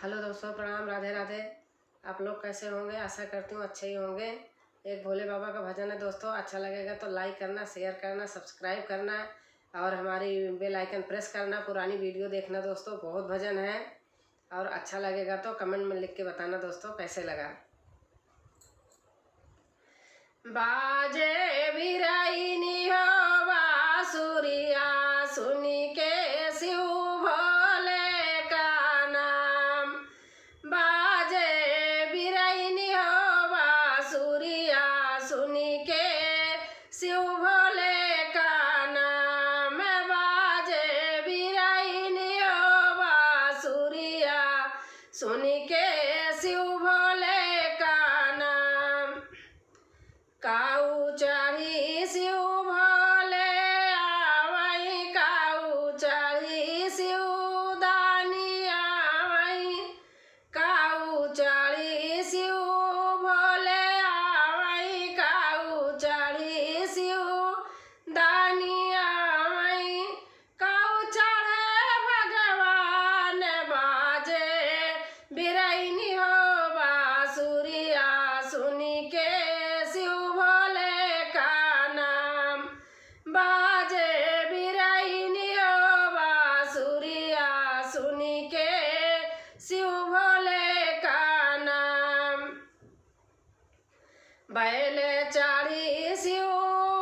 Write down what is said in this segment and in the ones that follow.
Hello दोस्तों, प्रणाम, राधे राधे। आप लोग कैसे होंगे? आशा करती हूँ अच्छे ही होंगे। एक भोले बाबा का भजन है दोस्तों। अच्छा लगेगा तो लाइक करना, शेयर करना, सब्सक्राइब करना और हमारी बेल आइकन प्रेस करना। पुरानी वीडियो देखना दोस्तों, बहुत भजन है। और अच्छा लगेगा तो कमेंट में लिख के बताना दोस्तों कैसे लगा। बाजे बिराइनी हो बांसुरिया, सुनी के शिव भोले का नाम। बाजे बिराइनी हो बांसुरिया, सुनी के शिव भोले का नाम। बाजे बिराइनी हो बांसुरिया, सुनी के शिव भोले का नाम। काऊ चढ़ी शिव भोले आवई, काऊ चढ़ी शिव दानी आवई। काऊ चढ़ी शिव भोले आवई, काऊ चढ़ी शिव दानी आवई। काऊ चढ़े भगवान बाजे बिराइनी हो बांसुरिया, सुनी के बाजे बिराइनी हो बांसुरिया, सुनी के शिव भोले का नाम। बैल चढ़ी शिव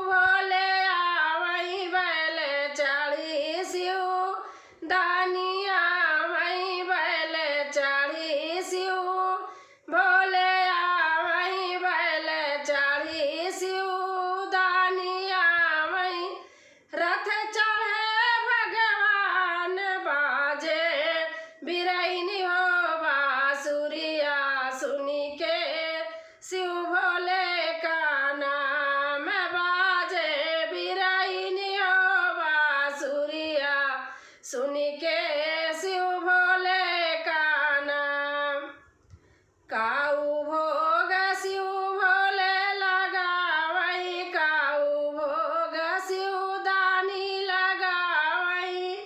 भोले आवई, बैल चढ़ी शिव दानी आवई। बैल चढ़ी शिव भोले आवई, बैल चढ़ी शिव दानी आवई। रथ चढ़े भगवान बाजे बिराइनी हो बांसुरिया, सुनी के शिव भोले का नाम। बाजे बिराइनी हो बांसुरिया, सुनी के शिव भोले का नाम। काऊ भोग शिव भोले लगावई, काऊ भोग शिव दानी लगावई।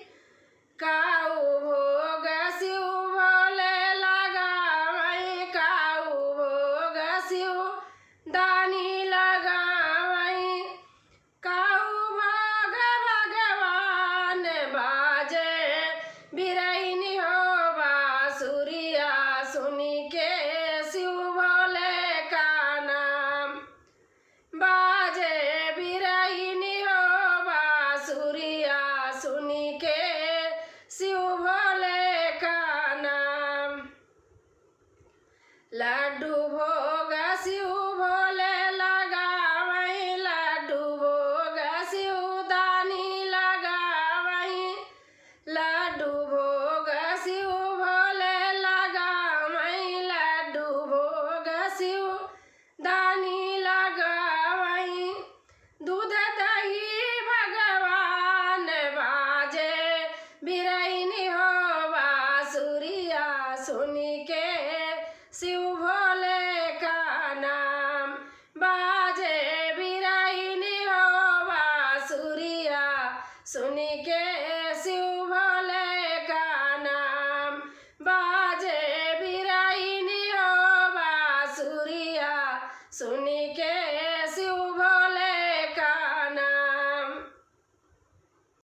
काऊ भोग शिव भोले लगावई, काऊ भोग शिव दानी लगावई। काऊ भोग भगवान बाजे बिराइनी हो बांसुरिया, सुनी के शिव भोले का नाम। बाजे बिराइनी हो बांसुरिया, सुनी के शिव भोले का नाम। लड्डू भोग शिव भोले लगावई, लड्डू भोग शिव दानी लगावई। लड्डू भोग शिव भोले लगावई, लड्डू भोग शिव दानी लगावई। दूध दही भगवान बाजे बिराइनी हो बांसुरिया, सुनी के शिव